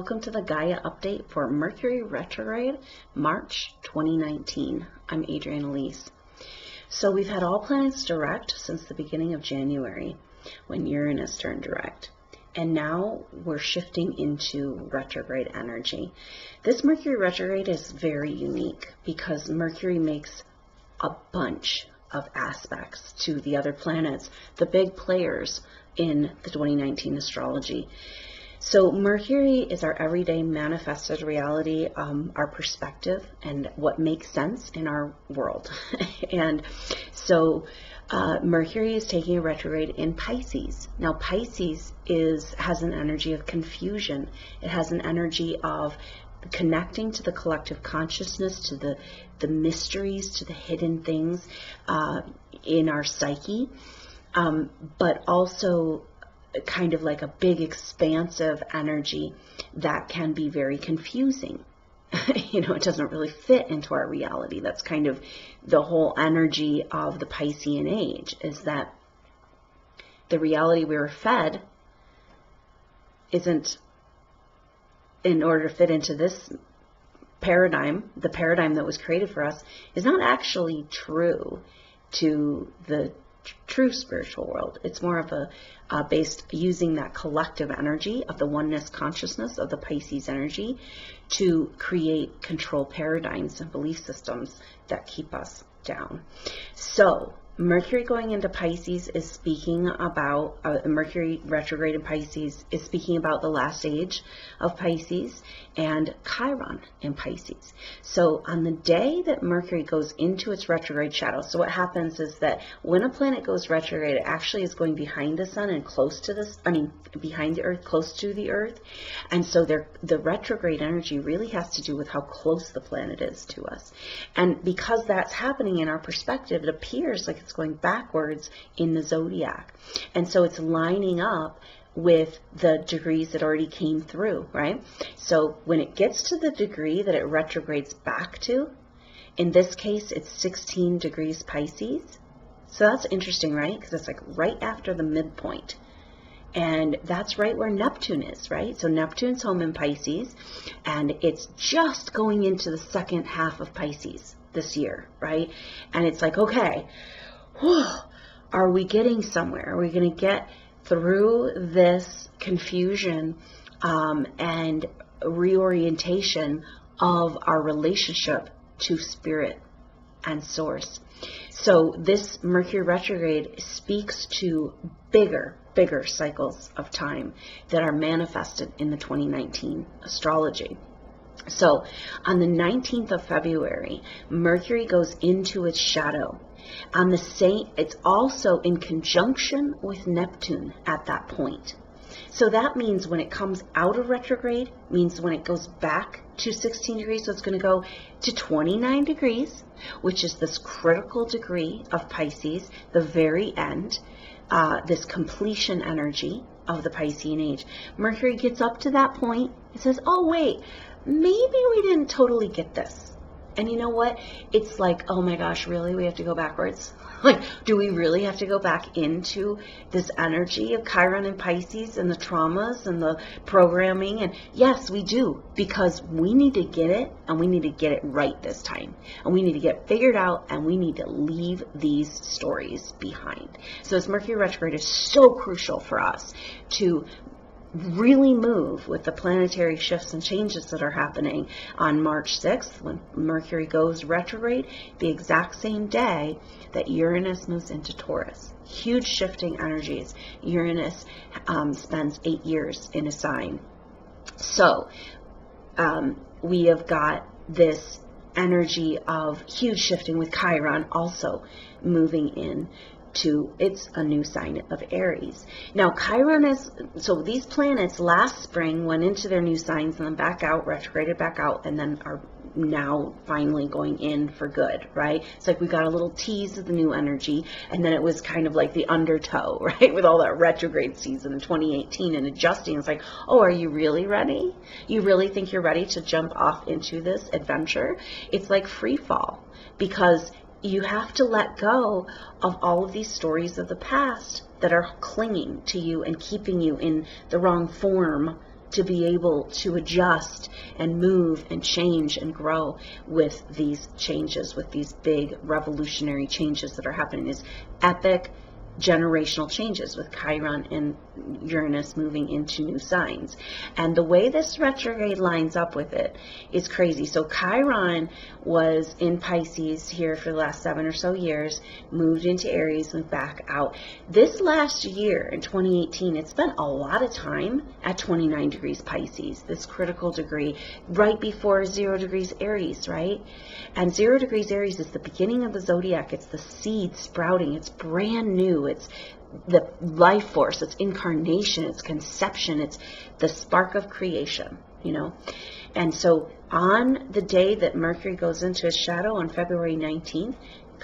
welcome to the Gaia update for Mercury Retrograde, March 2019. I'm Adrienne Elise. So we've had all planets direct since the beginning of January when Uranus turned direct. And now we're shifting into retrograde energy. This Mercury retrograde is very unique because Mercury makes a bunch of aspects to the other planets, the big players in the 2019 astrology. So Mercury is our everyday manifested reality, our perspective, and what makes sense in our world. And so Mercury is taking a retrograde in Pisces. Now Pisces has an energy of confusion. It has an energy of connecting to the collective consciousness, to the mysteries, to the hidden things in our psyche, but also kind of like a big expansive energy that can be very confusing. It doesn't really fit into our reality. That's kind of the whole energy of the Piscean age, is that the reality we were fed isn't, in order to fit into this paradigm, the paradigm that was created for us, is not actually true to the true spiritual world. It's more of a based using that collective energy of the oneness consciousness of the Pisces energy to create control paradigms and belief systems that keep us down. So Mercury going into Pisces is speaking about, Mercury retrograde in Pisces is speaking about the last age of Pisces, and Chiron in Pisces. So on the day that Mercury goes into its retrograde shadow, so what happens is that when a planet goes retrograde, it actually is going behind the sun and close to behind the earth, close to the earth. And so the retrograde energy really has to do with how close the planet is to us. And because that's happening in our perspective, it appears like it's going backwards in the zodiac. And so it's lining up with the degrees that already came through, right? So when it gets to the degree that it retrogrades back to, in this case, it's 16 degrees Pisces. So that's interesting, right? Because it's like right after the midpoint. And that's right where Neptune is, right? So Neptune's home in Pisces, and it's just going into the second half of Pisces this year, right? And it's like, okay, are we getting somewhere? Are we going to get through this confusion and reorientation of our relationship to spirit and source? So this Mercury retrograde speaks to bigger cycles of time that are manifested in the 2019 astrology. So on the 19th of February, Mercury goes into its shadow. It's also in conjunction with Neptune at that point. So that means when it comes out of retrograde, means when it goes back to 16 degrees, so it's going to go to 29 degrees, which is this critical degree of Pisces, the very end, this completion energy of the Piscean age. Mercury gets up to that point, it says, oh wait, maybe we didn't totally get this. And you know what? It's like, oh my gosh, really? We have to go backwards? Like, do we really have to go back into this energy of Chiron and Pisces and the traumas and the programming? And yes, we do, because we need to get it, and we need to get it right this time. And we need to get figured out, and we need to leave these stories behind. So this Mercury retrograde is so crucial for us to really move with the planetary shifts and changes that are happening on March 6th when Mercury goes retrograde, the exact same day that Uranus moves into Taurus. Huge shifting energies. Uranus spends 8 years in a sign. So we have got this energy of huge shifting with Chiron also moving in it's a new sign of Aries. Now Chiron so these planets last spring went into their new signs and then back out, retrograded back out, and then are now finally going in for good, right? It's like we got a little tease of the new energy, and then it was kind of like the undertow, right? With all that retrograde season in 2018 and adjusting. It's like, oh, are you really ready? You really think you're ready to jump off into this adventure? It's like free fall, because you have to let go of all of these stories of the past that are clinging to you and keeping you in the wrong form to be able to adjust and move and change and grow with these changes, with these big revolutionary changes that are happening, these epic generational changes with Chiron and Uranus moving into new signs. And the way this retrograde lines up with it is crazy. So Chiron was in Pisces here for the last 7 or so years, moved into Aries, moved back out. This last year in 2018, it spent a lot of time at 29 degrees Pisces, this critical degree, right before 0 degrees Aries, right? And 0 degrees Aries is the beginning of the zodiac. It's the seed sprouting. It's brand new. It's the life force. It's incarnation. It's conception. It's the spark of creation, you know. And so on the day that Mercury goes into his shadow on February 19th,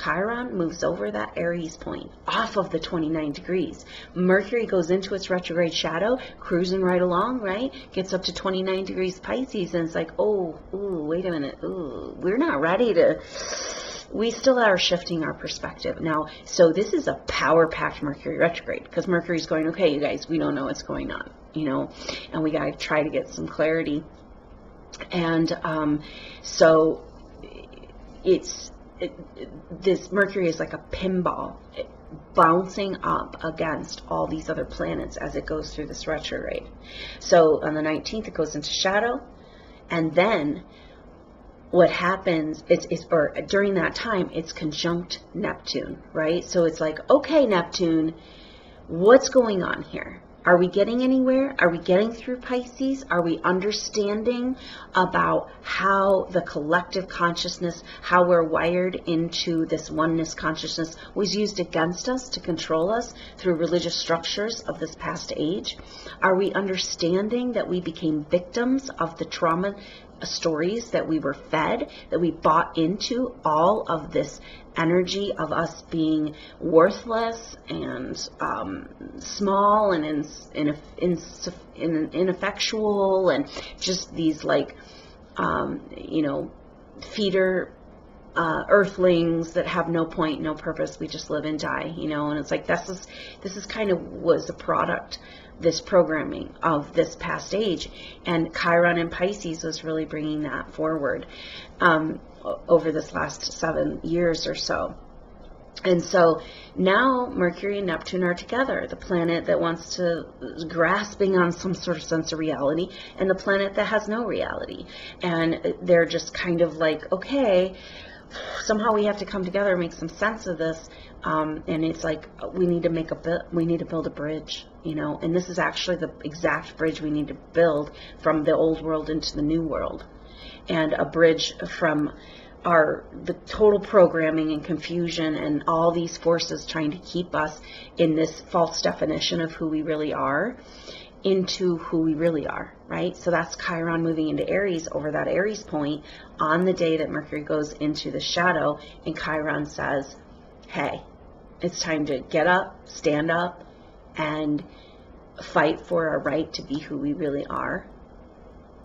Chiron moves over that Aries point off of the 29 degrees. Mercury goes into its retrograde shadow, cruising right along, right? Gets up to 29 degrees Pisces, and it's like, oh, ooh, wait a minute. Ooh, we're not ready to... We still are shifting our perspective. Now, so this is a power-packed Mercury retrograde, because Mercury's going, okay, you guys, we don't know what's going on, you know, and we got to try to get some clarity. And so this Mercury is like a pinball bouncing up against all these other planets as it goes through this retrograde. So on the 19th, it goes into shadow, and then what happens or during that time, it's conjunct Neptune, right? So it's like, okay, Neptune, what's going on here? Are we getting anywhere? Are we getting through Pisces? Are we understanding about how the collective consciousness, how we're wired into this oneness consciousness was used against us to control us through religious structures of this past age? Are we understanding that we became victims of the trauma stories that we were fed, that we bought into all of this energy of us being worthless and small and ineffectual, and just these like feeder earthlings that have no point, no purpose. We just live and die, and it's like this is kind of was a product, this programming of this past age, and Chiron and Pisces was really bringing that forward over this last 7 years or so. And so now Mercury and Neptune are together, the planet that wants to grasping on some sort of sense of reality, and the planet that has no reality. And they're just kind of like, okay, somehow we have to come together and make some sense of this. And it's like we need to build a bridge, and this is actually the exact bridge we need to build from the old world into the new world, and a bridge from the total programming and confusion and all these forces trying to keep us in this false definition of who we really are into who we really are, right? So that's Chiron moving into Aries over that Aries point on the day that Mercury goes into the shadow, and Chiron says, hey, it's time to get up, stand up, and fight for our right to be who we really are,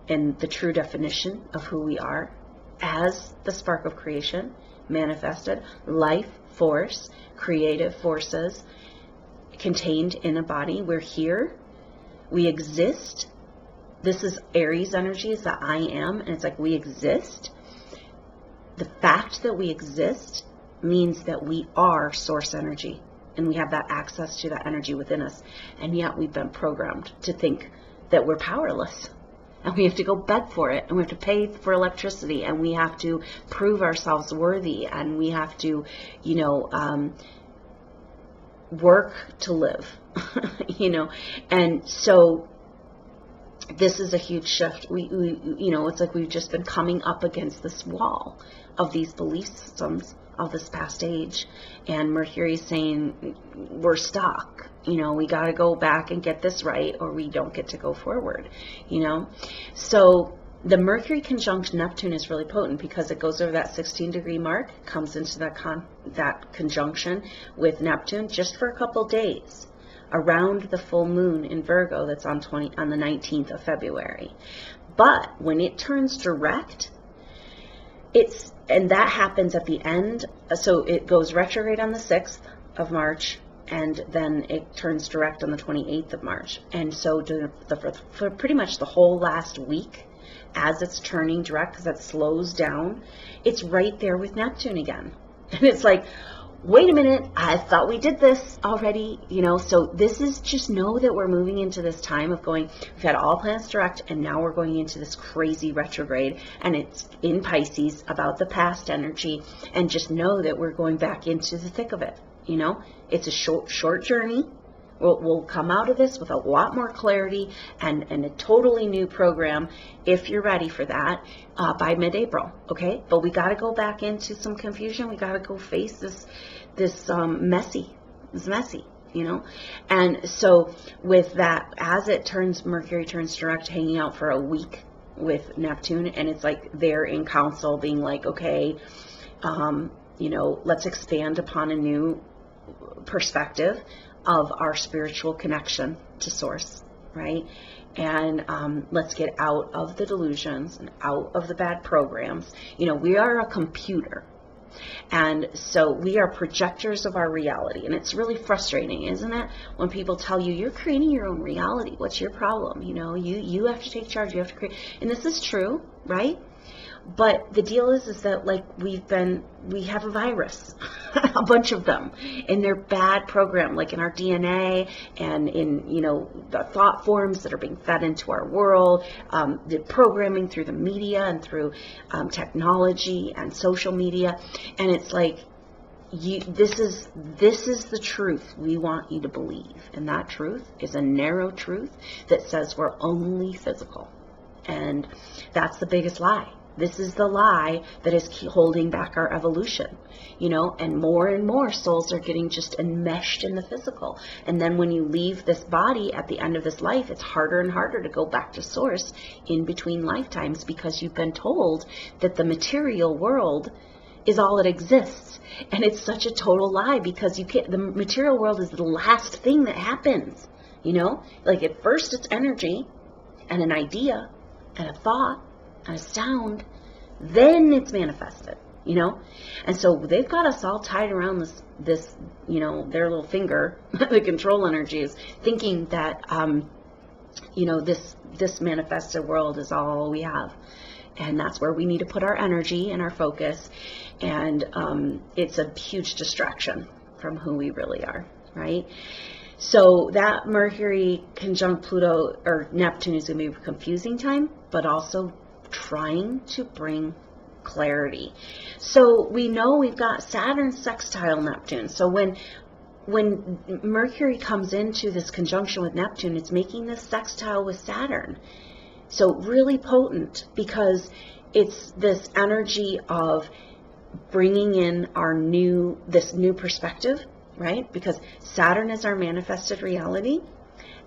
and the true definition of who we are as the spark of creation, manifested, life force, creative forces contained in a body. We're here. We exist. This is Aries energy, is the I am, and it's like we exist. The fact that we exist means that we are source energy, and we have that access to that energy within us, and yet we've been programmed to think that we're powerless, and we have to go beg for it, and we have to pay for electricity, and we have to prove ourselves worthy, and we have to work to live. And so this is a huge shift. We it's like we've just been coming up against this wall of these belief systems of this past age, and Mercury's saying we're stuck. We got to go back and get this right, or we don't get to go forward. So the Mercury conjunct Neptune is really potent because it goes over that 16-degree mark, comes into that conjunction with Neptune just for a couple days around the full moon in Virgo that's on the 19th of February. But when it turns direct, and that happens at the end, so it goes retrograde on the 6th of March, and then it turns direct on the 28th of March. And so for pretty much the whole last week, as it's turning direct, because that slows down, it's right there with Neptune again. And it's like, wait a minute, I thought we did this already, so this is, just know that we're moving into this time of we've had all planets direct, and now we're going into this crazy retrograde, and it's in Pisces, about the past energy, and just know that we're going back into the thick of it. It's a short journey. We'll come out of this with a lot more clarity and a totally new program, if you're ready for that, by mid-April, okay? But we got to go back into some confusion. We got to go face this messy, And so with that, as Mercury turns direct, hanging out for a week with Neptune, and it's like they're in council being like, okay, let's expand upon a new perspective of our spiritual connection to source, right? And let's get out of the delusions and out of the bad programs. We are a computer, and so we are projectors of our reality. And it's really frustrating, isn't it, when people tell you you're creating your own reality? What's your problem? You have to take charge. You have to create. And this is true, right? But the deal is that we have a virus, a bunch of them, and they're bad programmed, like in our DNA and in, the thought forms that are being fed into our world, the programming through the media and through technology and social media. And it's like, this is the truth we want you to believe. And that truth is a narrow truth that says we're only physical. And that's the biggest lie. This is the lie that is holding back our evolution, and more souls are getting just enmeshed in the physical. And then when you leave this body at the end of this life, it's harder and harder to go back to source in between lifetimes, because you've been told that the material world is all that exists. And it's such a total lie, because the material world is the last thing that happens, like at first it's energy and an idea and a thought and a sound, then it's manifested, and so they've got us all tied around this their little finger, the control energies, thinking that this manifested world is all we have, and that's where we need to put our energy and our focus, and it's a huge distraction from who we really are, right? So that Mercury conjunct Pluto or Neptune is going to be a confusing time, but also trying to bring clarity. So we know we've got Saturn sextile Neptune. So when Mercury comes into this conjunction with Neptune, it's making this sextile with Saturn. So really potent, because it's this energy of bringing in this new perspective, right? Because Saturn is our manifested reality,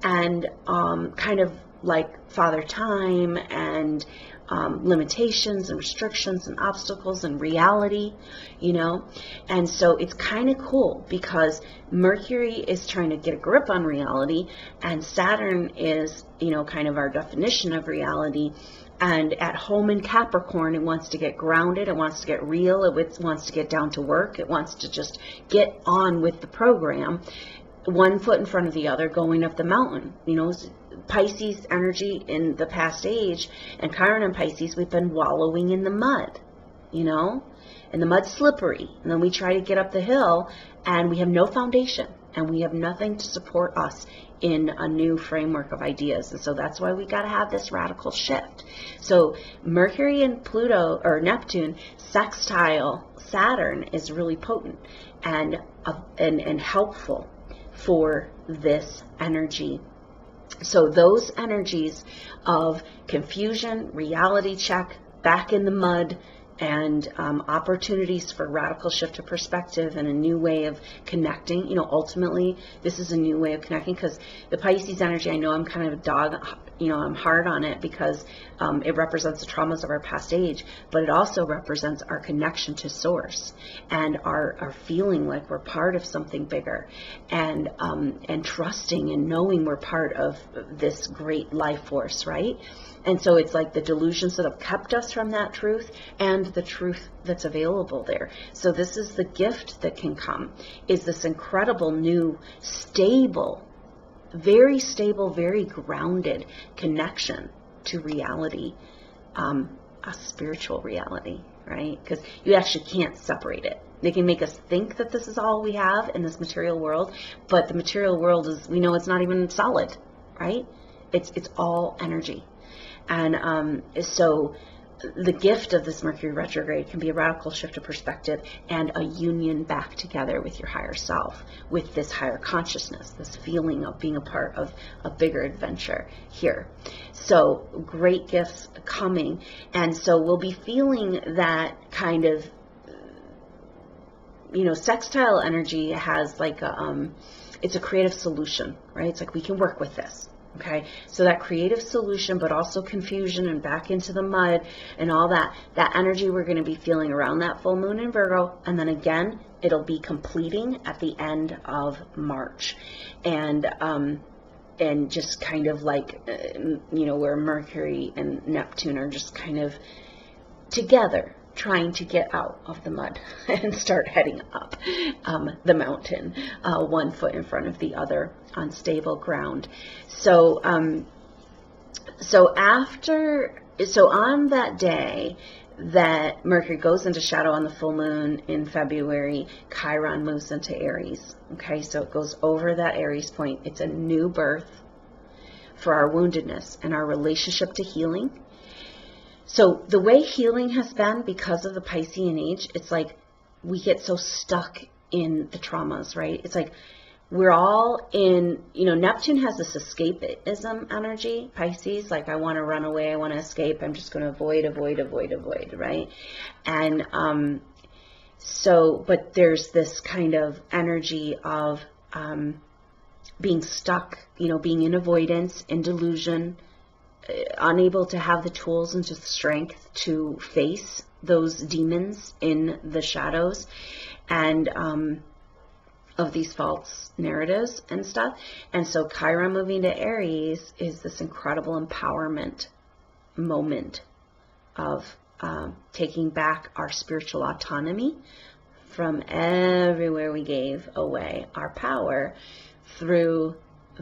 and kind of like Father Time and limitations and restrictions and obstacles and reality, and so it's kind of cool, because Mercury is trying to get a grip on reality, and Saturn is, kind of our definition of reality. And at home in Capricorn, it wants to get grounded, it wants to get real, it wants to get down to work, it wants to just get on with the program, one foot in front of the other, going up the mountain. Pisces energy in the past age, and Chiron and Pisces, we've been wallowing in the mud, and the mud's slippery, and then we try to get up the hill, and we have no foundation, and we have nothing to support us in a new framework of ideas. And so that's why we got to have this radical shift. So Mercury and Pluto, or Neptune, sextile Saturn is really potent and helpful for this energy. So those energies of confusion, reality check, back in the mud, and opportunities for radical shift of perspective and a new way of connecting. Ultimately, this is a new way of connecting, because the Pisces energy, I know I'm kind of a dog I'm hard on it because it represents the traumas of our past age, but it also represents our connection to source and our feeling like we're part of something bigger, and trusting and knowing we're part of this great life force, right? And so it's like the delusions that have kept us from that truth and the truth that's available there. So this is the gift that can come, is this incredible new stable, very grounded connection to reality, a spiritual reality, right? Because you actually can't separate it. They can make us think that this is all we have in this material world, but the material world is, we know it's not even solid, right? It's all energy. And so the gift of this Mercury retrograde can be a radical shift of perspective and a union back together with your higher self, with this higher consciousness, this feeling of being a part of a bigger adventure here. So great gifts coming. And so we'll be feeling that kind of, sextile energy has like it's a creative solution, right? It's like we can work with this. Okay, so that creative solution, but also confusion and back into the mud and all that energy we're going to be feeling around that full moon in Virgo. And then again, it'll be completing at the end of March. And just kind of like, where Mercury and Neptune are just kind of together, trying to get out of the mud and start heading up the mountain, one foot in front of the other on stable ground. So on that day that Mercury goes into shadow on the full moon in February, Chiron moves into Aries. Okay, so it goes over that Aries point. It's a new birth for our woundedness and our relationship to healing. So the way healing has been, because of the Piscean age, it's like we get so stuck in the traumas, right? It's like we're all in, Neptune has this escapism energy, Pisces, like I want to run away, I want to escape, I'm just going to avoid, right? And but there's this kind of energy of being stuck, being in avoidance, in delusion, unable to have the tools and the strength to face those demons in the shadows and of these false narratives and stuff. And so Chiron moving to Aries is this incredible empowerment moment of taking back our spiritual autonomy from everywhere we gave away our power through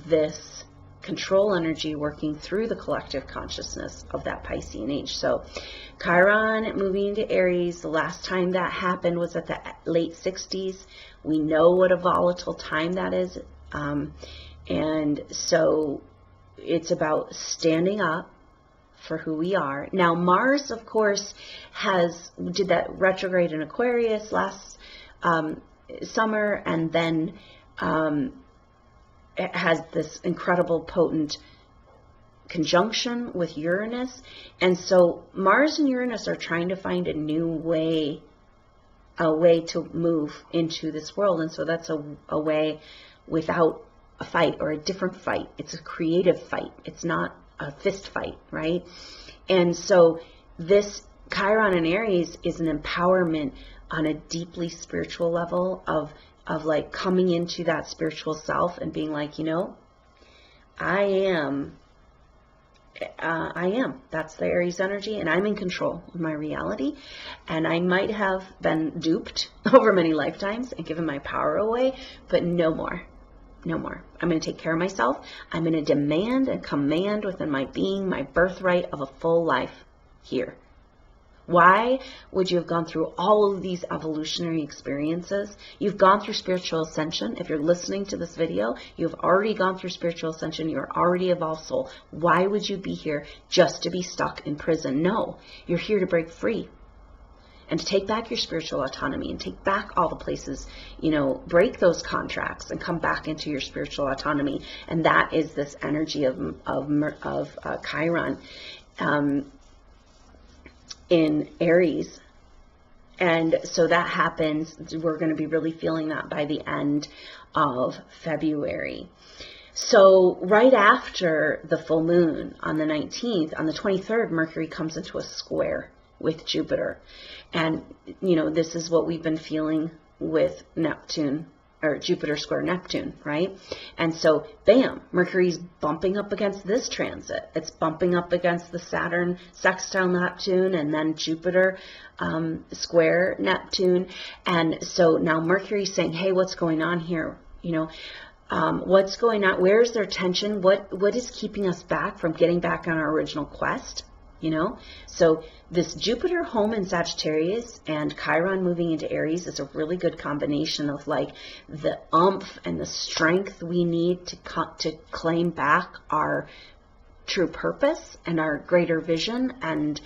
this control energy working through the collective consciousness of that Piscean age. So Chiron moving into Aries, the last time that happened was at the late 60s. We know what a volatile time that is. And so it's about standing up for who we are. Now Mars, of course, did that retrograde in Aquarius last summer, and then it has this incredible potent conjunction with Uranus. And so Mars and Uranus are trying to find a new way, to move into this world. And so that's a way without a fight or a different fight. It's a creative fight. It's not a fist fight, right? And so this Chiron in Aries is an empowerment on a deeply spiritual level of like coming into that spiritual self and being like, I am. That's the Aries energy, and I'm in control of my reality. And I might have been duped over many lifetimes and given my power away, but no more. No more. I'm going to take care of myself. I'm going to demand and command within my being my birthright of a full life here. Why would you have gone through all of these evolutionary experiences? You've gone through spiritual ascension. If you're listening to this video, you've already gone through spiritual ascension. You're already a evolved soul. Why would you be here just to be stuck in prison? No, you're here to break free and to take back your spiritual autonomy and take back all the places, break those contracts and come back into your spiritual autonomy. And that is this energy of Chiron. In Aries. And so that happens. We're going to be really feeling that by the end of February. So right after the full moon on the 19th, on the 23rd, Mercury comes into a square with Jupiter. And, you know, this is what we've been feeling with Neptune, or Jupiter square Neptune, right? And so, bam, Mercury's bumping up against this transit. It's bumping up against the Saturn sextile Neptune, and then Jupiter square Neptune. And so now Mercury's saying, hey, what's going on here? You know, what's going on? Where's their tension? What is keeping us back from getting back on our original quest? You know, so this Jupiter home in Sagittarius and Chiron moving into Aries is a really good combination of like the oomph and the strength we need to claim back our true purpose and our greater vision. And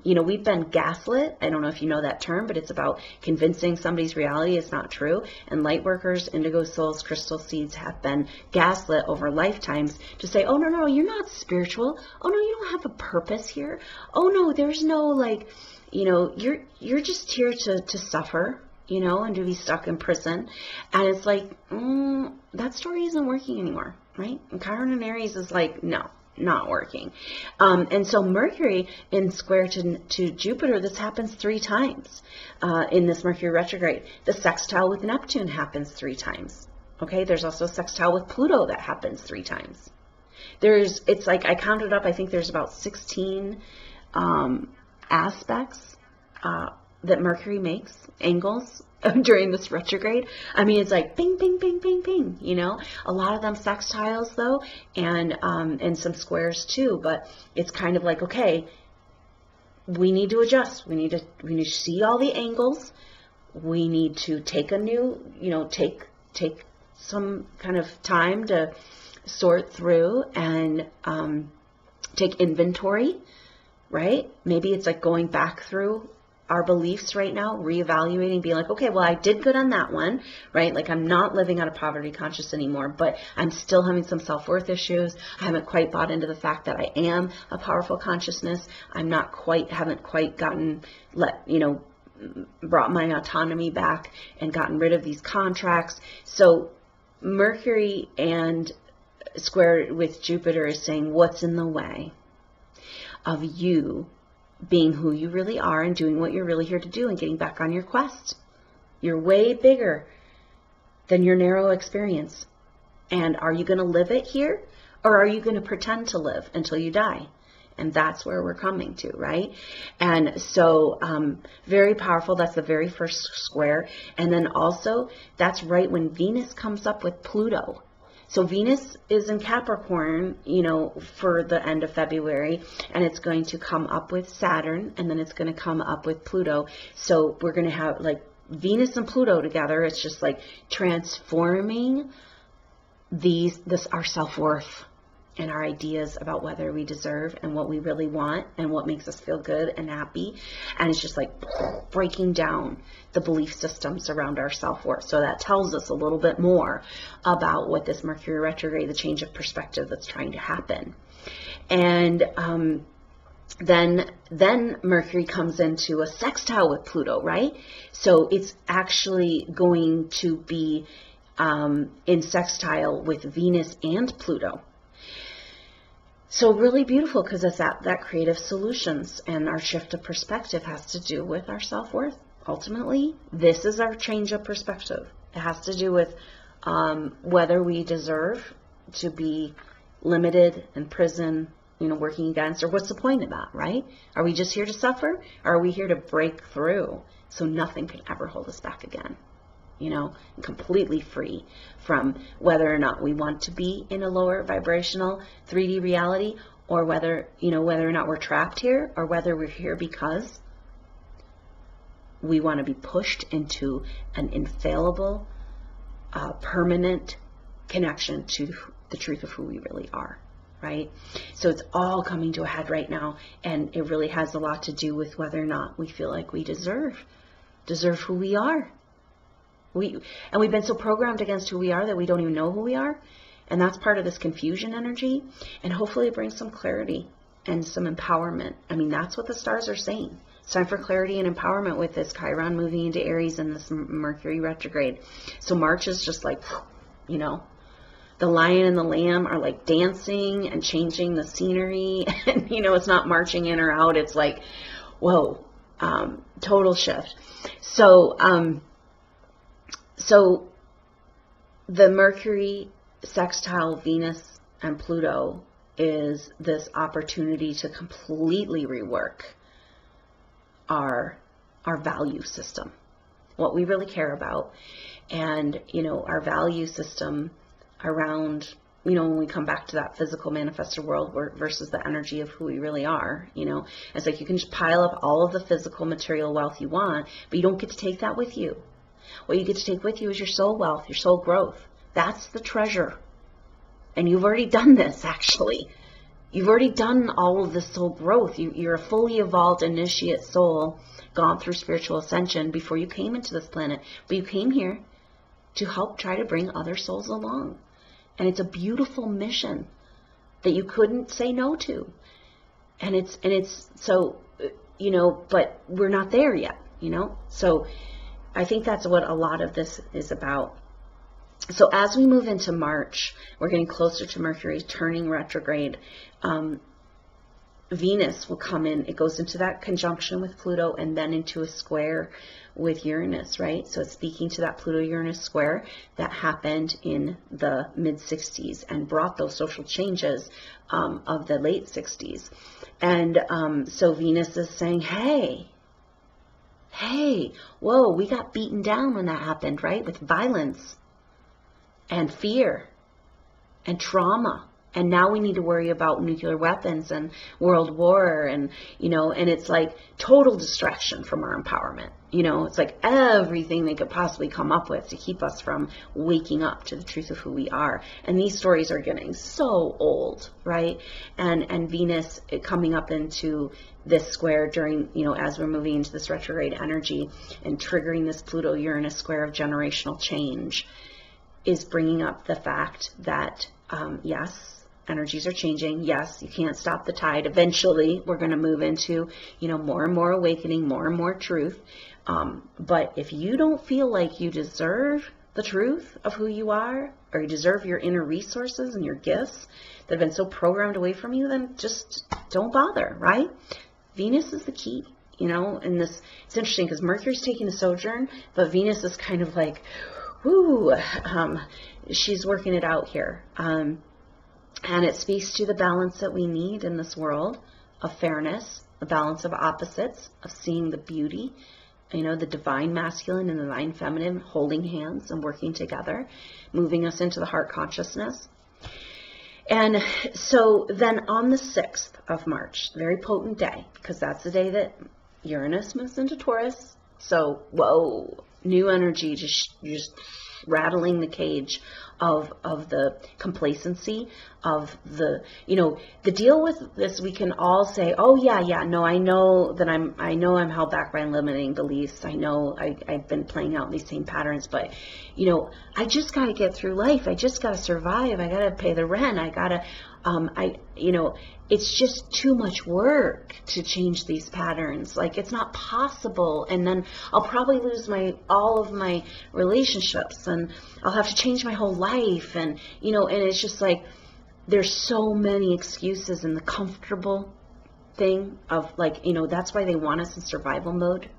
you know, we've been gaslit. I don't know if you know that term, but it's about convincing somebody's reality is not true. And light workers, indigo souls, crystal seeds have been gaslit over lifetimes to say, oh, no, you're not spiritual. Oh, no, you don't have a purpose here. Oh, no, there's no, like, you know, you're just here to suffer, you know, and to be stuck in prison. And it's like, that story isn't working anymore, right? And Chiron and Aries is like, no. Not working. And so Mercury in square to Jupiter, this happens 3 times in this Mercury retrograde. The sextile with Neptune happens 3 times. Okay, there's also a sextile with Pluto that happens 3 times. It's like, I counted up, I think there's about 16 aspects that Mercury makes, angles, during this retrograde. I mean, it's like ping, ping, ping, ping, ping, you know, a lot of them sextiles though, and some squares too, but it's kind of like, okay, we need to adjust. We need to see all the angles. We need to take a new, you know, take some kind of time to sort through and take inventory, right? Maybe it's like going back through our beliefs right now, reevaluating, being like, okay, well, I did good on that one, right? Like, I'm not living out of poverty conscious anymore, but I'm still having some self-worth issues. I haven't quite bought into the fact that I am a powerful consciousness. Haven't quite brought my autonomy back and gotten rid of these contracts. So Mercury and square with Jupiter is saying, what's in the way of you being who you really are and doing what you're really here to do and getting back on your quest? You're way bigger than your narrow experience. And are you going to live it here, or are you going to pretend to live until you die? And that's where we're coming to, right? And so very powerful. That's the very first square. And then also, that's right when Venus comes up with Pluto. So Venus is in Capricorn, you know, for the end of February, and it's going to come up with Saturn, and then it's going to come up with Pluto. So we're going to have like Venus and Pluto together. It's just like transforming our self-worth and our ideas about whether we deserve and what we really want and what makes us feel good and happy. And it's just like breaking down the belief systems around our self-worth. So that tells us a little bit more about what this Mercury retrograde, the change of perspective that's trying to happen. And then Mercury comes into a sextile with Pluto, right? So it's actually going to be in sextile with Venus and Pluto. So really beautiful, because it's that creative solutions, and our shift of perspective has to do with our self-worth. Ultimately, this is our change of perspective. It has to do with whether we deserve to be limited in prison, you know, working against, or what's the point of that, right? Are we just here to suffer, or are we here to break through so nothing can ever hold us back again? You know, completely free from whether or not we want to be in a lower vibrational 3D reality, or whether or not we're trapped here, or whether we're here because we want to be pushed into an infallible, permanent connection to the truth of who we really are, right? So it's all coming to a head right now, and it really has a lot to do with whether or not we feel like we deserve who we are. We've been so programmed against who we are that we don't even know who we are. And that's part of this confusion energy. And hopefully it brings some clarity and some empowerment. I mean, that's what the stars are saying. It's time for clarity and empowerment with this Chiron moving into Aries and this Mercury retrograde. So March is just like, you know, The lion and the lamb are like dancing and changing the scenery. And, it's not marching in or out. It's like, whoa, total shift. So the Mercury sextile Venus and Pluto is this opportunity to completely rework our value system, what we really care about. And, our value system around, when we come back to that physical manifested world versus the energy of who we really are, it's like you can just pile up all of the physical material wealth you want, but you don't get to take that with you. What you get to take with you is your soul wealth, your soul growth. That's the treasure. And you've already done this, actually. You've already done all of this soul growth. You're a fully evolved initiate soul, gone through spiritual ascension before you came into this planet. But you came here to help try to bring other souls along. And it's a beautiful mission that you couldn't say no to. And it's so, but we're not there yet, So I think that's what a lot of this is about. So as we move into March, we're getting closer to Mercury turning retrograde. Venus will come in. It goes into that conjunction with Pluto and then into a square with Uranus, right? So it's speaking to that Pluto-Uranus square that happened in the mid-60s and brought those social changes of the late 60s. And so Venus is saying, hey, whoa, we got beaten down when that happened, right? With violence and fear and trauma. And now we need to worry about nuclear weapons and world war and, and it's like total distraction from our empowerment. It's like everything they could possibly come up with to keep us from waking up to the truth of who we are. And these stories are getting so old, right? And Venus coming up into this square during, as we're moving into this retrograde energy and triggering this Pluto-Uranus square of generational change is bringing up the fact that, yes, energies are changing. Yes, you can't stop the tide. Eventually, we're going to move into, more and more awakening, more and more truth. But if you don't feel like you deserve the truth of who you are, or you deserve your inner resources and your gifts that have been so programmed away from you, then just don't bother, right? Venus is the key, and this, it's interesting because Mercury's taking a sojourn, but Venus is kind of like, whoo, she's working it out here. And it speaks to the balance that we need in this world of fairness, the balance of opposites, of seeing the beauty, the divine masculine and the divine feminine holding hands and working together, moving us into the heart consciousness. And so then on the 6th of March, very potent day, because that's the day that Uranus moves into Taurus. So, whoa, new energy, just rattling the cage of the complacency of the, the deal with this. We can all say, oh yeah, no, I know I'm held back by limiting beliefs. I know I've been playing out these same patterns, but I just got to get through life. I just got to survive. I got to pay the rent. I got to, it's just too much work to change these patterns. Like, it's not possible. And then I'll probably lose all of my relationships, and I'll have to change my whole life. And, and it's just like, there's so many excuses in the comfortable thing of like, that's why they want us in survival mode,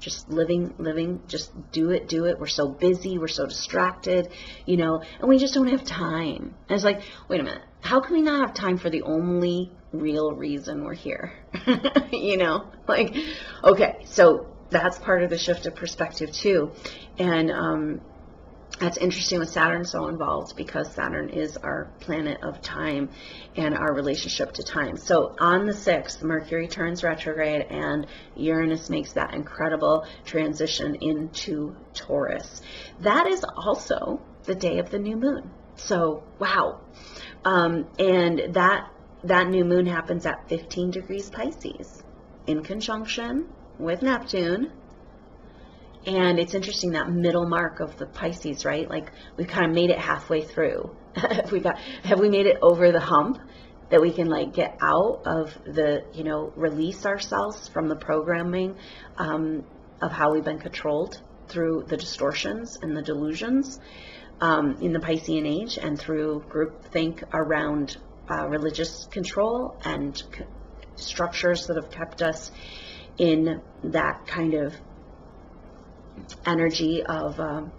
just living, just do it. We're so busy. We're so distracted, and we just don't have time. And it's like, wait a minute. How can we not have time for the only real reason we're here? Like, okay, so that's part of the shift of perspective too. And that's interesting with Saturn so involved, because Saturn is our planet of time and our relationship to time. So on the 6th, Mercury turns retrograde and Uranus makes that incredible transition into Taurus. That is also the day of the new moon. So, wow. And that new moon happens at 15 degrees Pisces in conjunction with Neptune. And it's interesting, that middle mark of the Pisces, right? Like, we've kind of made it halfway through. Have we made it over the hump that we can like get out of the, release ourselves from the programming of how we've been controlled through the distortions and the delusions in the Piscean age, and through groupthink around religious control and structures that have kept us in that kind of energy of a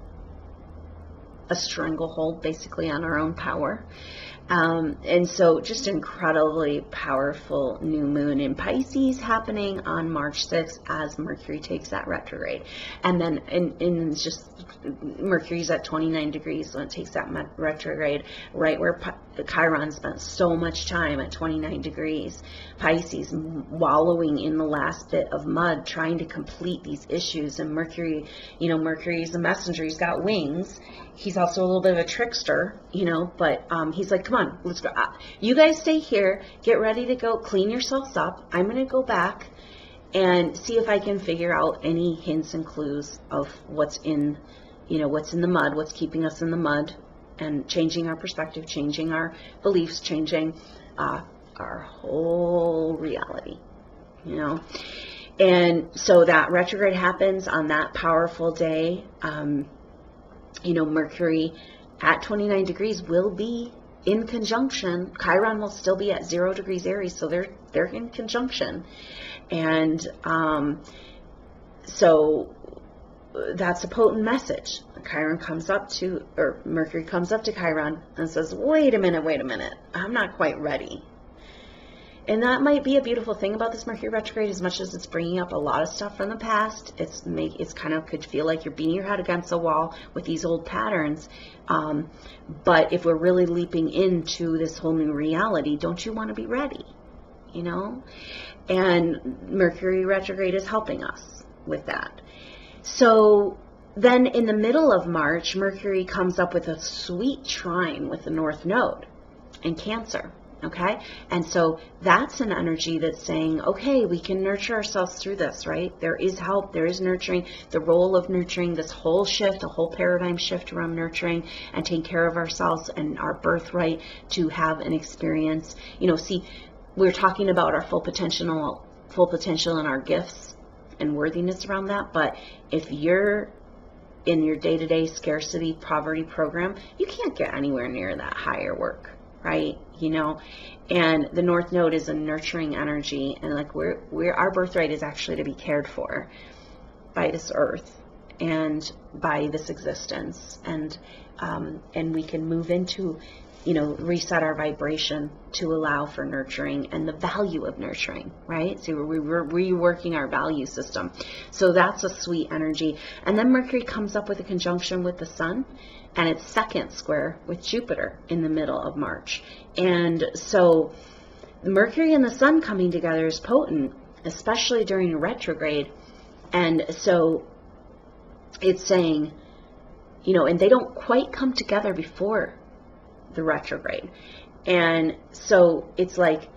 stranglehold, basically, on our own power. And so just incredibly powerful new moon in Pisces happening on March 6th as Mercury takes that retrograde. And then in just Mercury's at 29 degrees when it takes that retrograde, right where Chiron spent so much time at 29 degrees. Pisces wallowing in the last bit of mud, trying to complete these issues. And Mercury, Mercury's a messenger. He's got wings. He's also a little bit of a trickster, but he's like, come on, let's go. You guys stay here, get ready to go, clean yourselves up. I'm going to go back and see if I can figure out any hints and clues of what's in the mud, what's keeping us in the mud, and changing our perspective, changing our beliefs, changing our whole reality, And so that retrograde happens on that powerful day. Mercury at 29 degrees will be in conjunction. Chiron will still be at 0 degrees Aries, so they're in conjunction. And so that's a potent message. Mercury comes up to Chiron and says, wait a minute, I'm not quite ready. And that might be a beautiful thing about this Mercury retrograde, as much as it's bringing up a lot of stuff from the past. It's kind of could feel like you're beating your head against a wall with these old patterns. But if we're really leaping into this whole new reality, don't you want to be ready? And Mercury retrograde is helping us with that. So then in the middle of March, Mercury comes up with a sweet trine with the North Node in Cancer. Okay, and so that's an energy that's saying, okay, we can nurture ourselves through this, right? There is help, there is nurturing, the role of nurturing, this whole shift, a whole paradigm shift around nurturing and taking care of ourselves and our birthright to have an experience. We're talking about our full potential and our gifts and worthiness around that, but if you're in your day-to-day scarcity poverty program, you can't get anywhere near that higher work, right? And the North Node is a nurturing energy, and like our birthright is actually to be cared for by this earth and by this existence, and we can move into reset our vibration to allow for nurturing and the value of nurturing, right? So we're reworking our value system. So that's a sweet energy. And then Mercury comes up with a conjunction with the Sun, and it's second square with Jupiter in the middle of March. And so Mercury and the Sun coming together is potent, especially during a retrograde. And so it's saying, and they don't quite come together before the retrograde. And so it's like,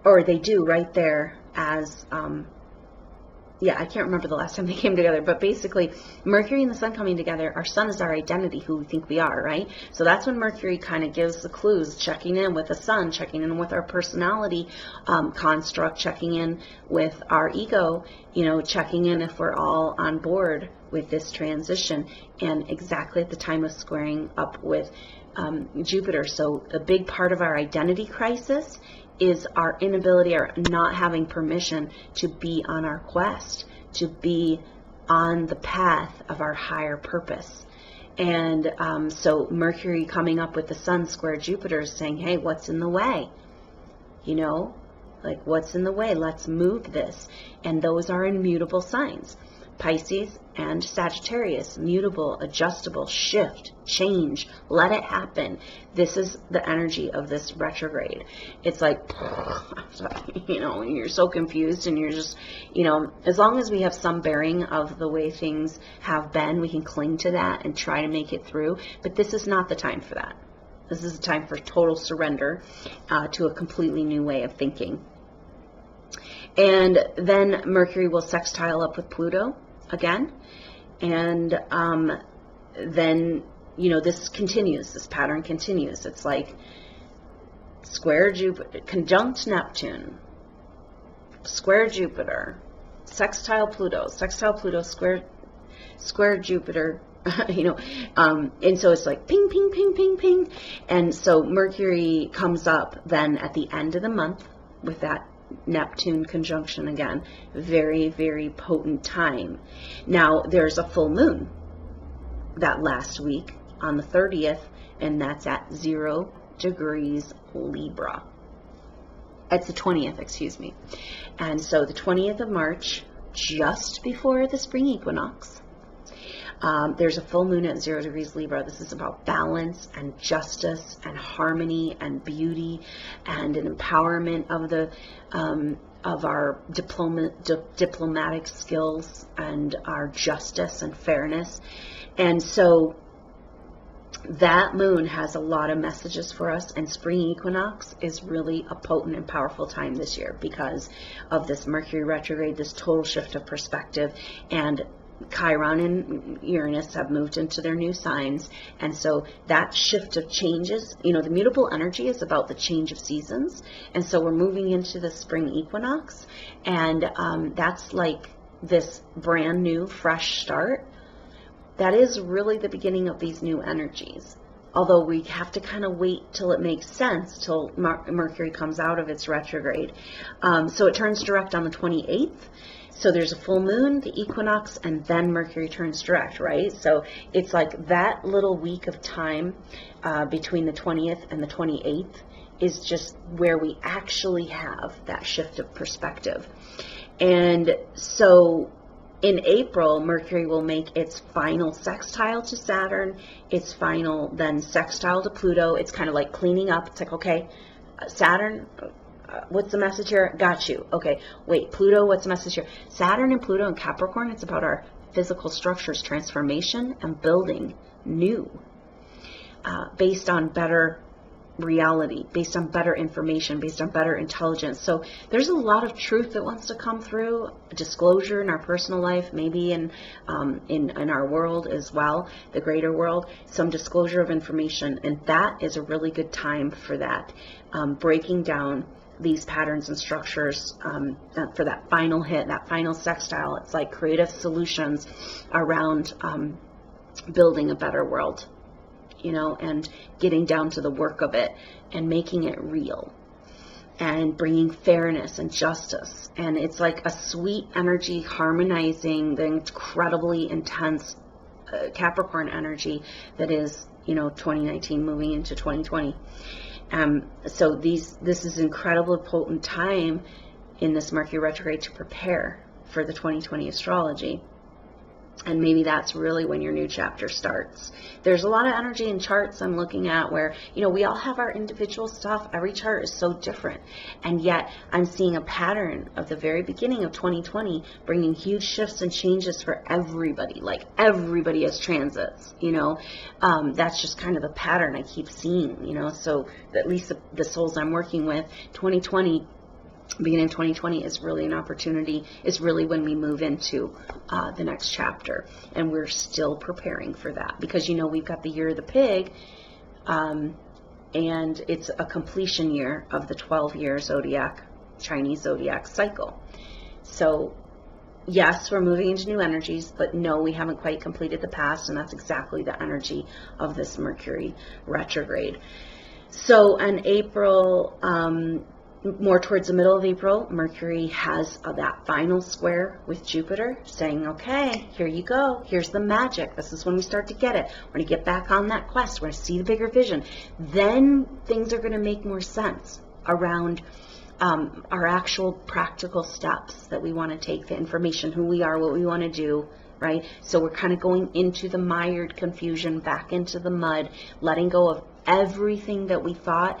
or they do right there as, I can't remember the last time they came together, but basically Mercury and the Sun coming together, our Sun is our identity, who we think we are, right? So that's when Mercury kind of gives the clues, checking in with the Sun, checking in with our personality construct, checking in with our ego, checking in if we're all on board with this transition, and exactly at the time of squaring up with Jupiter. So a big part of our identity crisis is our inability or not having permission to be on our quest, to be on the path of our higher purpose. And so Mercury coming up with the Sun square Jupiter is saying, hey, what's in the way? What's in the way? Let's move this. And those are immutable signs. Pisces and Sagittarius, mutable, adjustable, shift, change, let it happen. This is the energy of this retrograde. It's like, you're so confused, and you're just, as long as we have some bearing of the way things have been, we can cling to that and try to make it through. But this is not the time for that. This is a time for total surrender to a completely new way of thinking. And then Mercury will sextile up with Pluto again, and then this continues, this pattern continues. It's like square Jupiter, conjunct Neptune, square Jupiter, sextile Pluto, square square Jupiter, and so it's like ping, ping, ping, ping, ping. And so Mercury comes up then at the end of the month with that Neptune conjunction again. Very, very potent time. Now, there's a full moon that last week on the 30th, and that's at 0 degrees Libra. It's the 20th, excuse me. And so the 20th of March, just before the spring equinox, there's a full moon at 0 degrees Libra. This is about balance and justice and harmony and beauty and an empowerment of the of our diplomatic skills and our justice and fairness. And so that moon has a lot of messages for us, and spring equinox is really a potent and powerful time this year because of this Mercury retrograde, this total shift of perspective, and Chiron and Uranus have moved into their new signs. And so that shift of changes, the mutable energy is about the change of seasons. And so we're moving into the spring equinox, and that's like this brand new, fresh start. That is really the beginning of these new energies. Although we have to kind of wait till it makes sense, till Mercury comes out of its retrograde. So it turns direct on the 28th. So there's a full moon, the equinox, and then Mercury turns direct, right? So it's like that little week of time between the 20th and the 28th is just where we actually have that shift of perspective. And so in April, Mercury will make its final sextile to Saturn, its final then sextile to Pluto. It's kind of like cleaning up. It's like, okay, Saturn, what's the message here? Got you. Okay, wait, Pluto, what's the message here? Saturn and Pluto and Capricorn, it's about our physical structures, transformation and building new, based on better reality, based on better information, based on better intelligence. So there's a lot of truth that wants to come through, disclosure in our personal life, maybe in our world as well, the greater world, some disclosure of information, and that is a really good time for that, breaking down these patterns and structures for that final hit, that final sextile. It's like creative solutions around building a better world, and getting down to the work of it and making it real and bringing fairness and justice. And it's like a sweet energy harmonizing the incredibly intense Capricorn energy that is, 2019 moving into 2020. So this is incredibly potent time in this Mercury retrograde to prepare for the 2020 astrology. And maybe that's really when your new chapter starts. There's a lot of energy in charts I'm looking at where, we all have our individual stuff. Every chart is so different. And yet I'm seeing a pattern of the very beginning of 2020 bringing huge shifts and changes for everybody. Like everybody has transits, that's just kind of the pattern I keep seeing, so at least the souls I'm working with, 2020, beginning of 2020 is really an opportunity. It's really when we move into the next chapter, and we're still preparing for that because we've got the year of the pig, and it's a completion year of the 12-year zodiac, Chinese zodiac cycle. So yes, we're moving into new energies, but no, we haven't quite completed the past, and that's exactly the energy of this Mercury retrograde. So in April, more towards the middle of April, Mercury has that final square with Jupiter saying, okay, here you go. Here's the magic. This is when we start to get it. We're going to get back on that quest. We're going to see the bigger vision. Then things are going to make more sense around our actual practical steps that we want to take, the information, who we are, what we want to do, right? So we're kind of going into the mired confusion, back into the mud, letting go of everything that we thought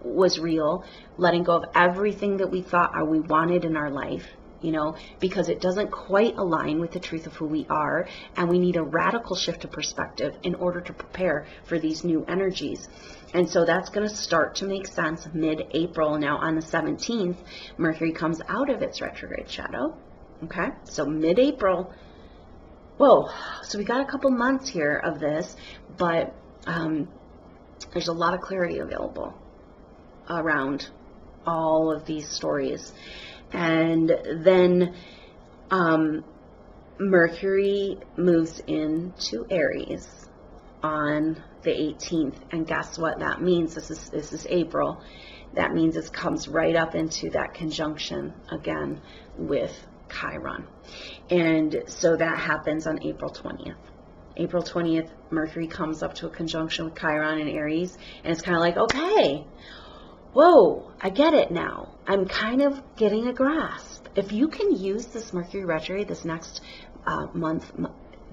was real, letting go of everything that we thought we wanted in our life, because it doesn't quite align with the truth of who we are, and we need a radical shift of perspective in order to prepare for these new energies. And so that's going to start to make sense mid-April. Now on the 17th, Mercury comes out of its retrograde shadow. Okay, so mid-April. Whoa, so we got a couple months here of this, but there's a lot of clarity available around all of these stories. And then Mercury moves into Aries on the 18th, and guess what that means? This is April. That means it comes right up into that conjunction again with Chiron. And so that happens on April 20th. April 20th, Mercury comes up to a conjunction with Chiron in Aries, and it's kind of like, okay, whoa, I get it now. I'm kind of getting a grasp. If you can use this Mercury retrograde, this next month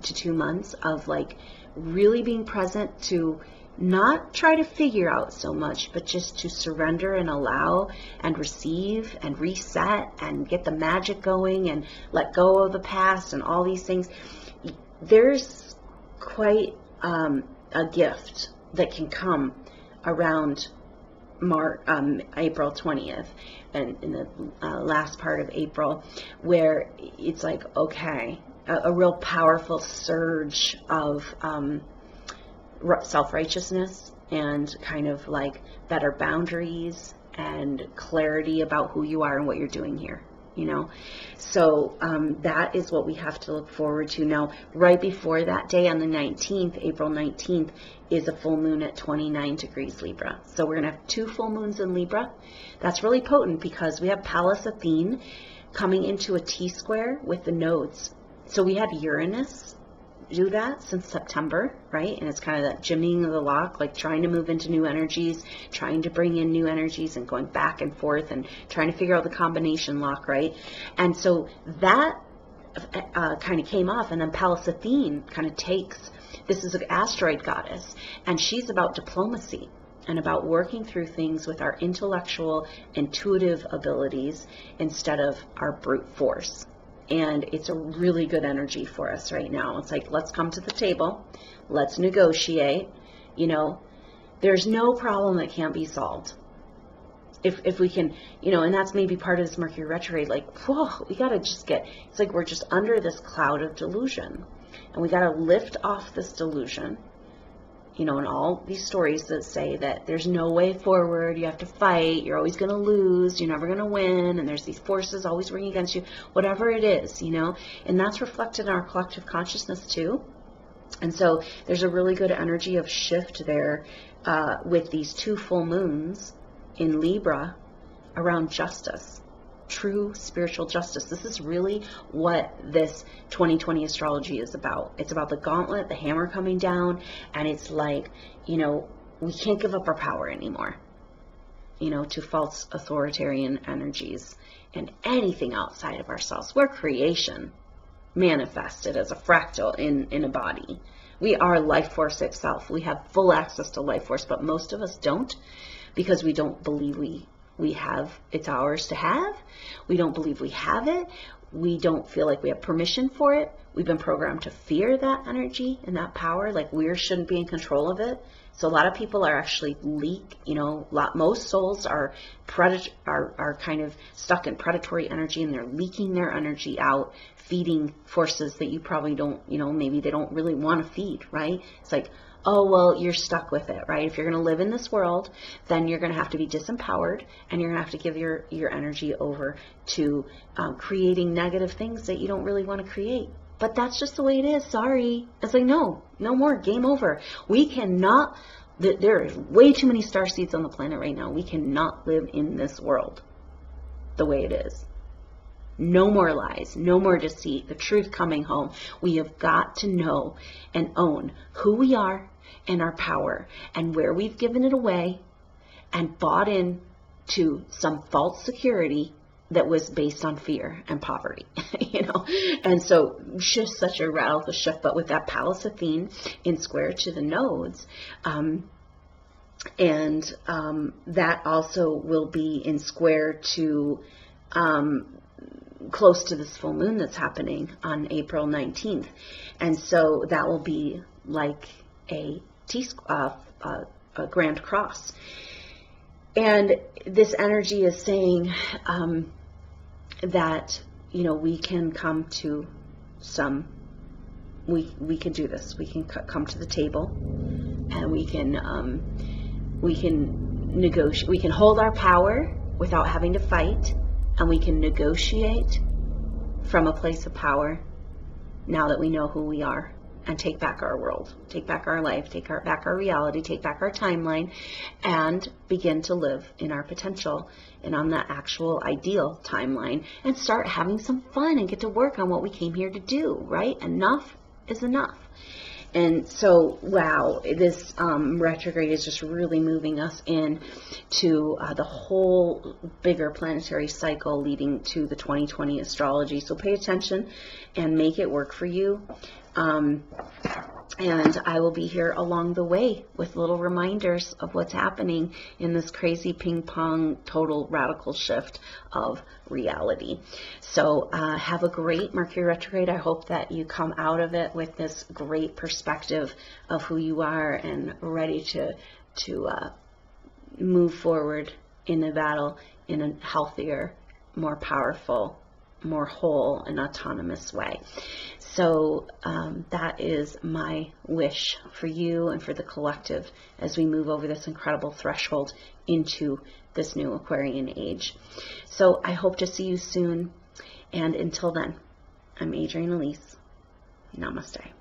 to 2 months of like really being present to not try to figure out so much, but just to surrender and allow and receive and reset and get the magic going and let go of the past and all these things, there's quite a gift that can come around April 20th and in the last part of April, where it's like, okay, a real powerful surge of self-righteousness and kind of like better boundaries and clarity about who you are and what you're doing here, you know. So that is what we have to look forward to. Now, right before that day on the 19th, April 19th, is a full moon at 29 degrees Libra. So we're going to have 2 full moons in Libra. That's really potent because we have Pallas Athene coming into a T-square with the nodes. So we had Uranus do that since September, right? And it's kind of that jimmying of the lock, like trying to move into new energies, trying to bring in new energies and going back and forth and trying to figure out the combination lock, right? And so that kind of came off, and then Pallas Athene kind of takes, this is an asteroid goddess, and she's about diplomacy and about working through things with our intellectual, intuitive abilities instead of our brute force. And it's a really good energy for us right now. It's like, let's come to the table. Let's negotiate. You know, there's no problem that can't be solved. If we can, you know, and that's maybe part of this Mercury retrograde, like, whoa, we got to just get, it's like we're just under this cloud of delusion. And we got to lift off this delusion. You know, and all these stories that say that there's no way forward, you have to fight, you're always going to lose, you're never going to win, and there's these forces always working against you, whatever it is, you know, and that's reflected in our collective consciousness too. And so there's a really good energy of shift there with these 2 full moons in Libra around justice, true spiritual justice. This is really what this 2020 astrology is about. It's about the gauntlet, the hammer coming down, and it's like, you know, we can't give up our power anymore, you know, to false authoritarian energies and anything outside of ourselves. We're creation manifested as a fractal in a body. We are life force itself. We have full access to life force, but most of us don't, because we don't believe we have, it's ours to have. We don't believe we have it. We don't feel like we have permission for it. We've been programmed to fear that energy and that power, like we shouldn't be in control of it. So a lot of people are actually most souls are kind of stuck in predatory energy, and they're leaking their energy out, feeding forces that you probably don't, you know, maybe they don't really want to feed, right? It's like, oh, well, you're stuck with it, right? If you're going to live in this world, then you're going to have to be disempowered, and you're going to have to give your energy over to creating negative things that you don't really want to create. But that's just the way it is. Sorry. It's like, no more. Game over. We cannot, there are way too many starseeds on the planet right now. We cannot live in this world the way it is. No more lies, no more deceit, the truth coming home. We have got to know and own who we are and our power and where we've given it away and bought in to some false security that was based on fear and poverty, you know. And so just such a radical shift, but with that Pallas Athene in square to the nodes, that also will be in square to close to this full moon that's happening on April 19th. And so that will be like a grand cross. And this energy is saying that, you know, we can come to we can do this. We can come to the table, and we can negotiate. We can hold our power without having to fight. And we can negotiate from a place of power, now that we know who we are, and take back our world, take back our life, back our reality, take back our timeline, and begin to live in our potential and on the actual ideal timeline, and start having some fun and get to work on what we came here to do, right? Enough is enough. And so, wow, this retrograde is just really moving us in to the whole bigger planetary cycle leading to the 2020 astrology. So pay attention and make it work for you. And I will be here along the way with little reminders of what's happening in this crazy ping pong total radical shift of reality. So have a great Mercury retrograde. I hope that you come out of it with this great perspective of who you are and ready to move forward in the battle in a healthier, more powerful, more whole and autonomous way. So that is my wish for you and for the collective as we move over this incredible threshold into this new Aquarian age. So I hope to see you soon. And until then, I'm Adrienne Elise. Namaste.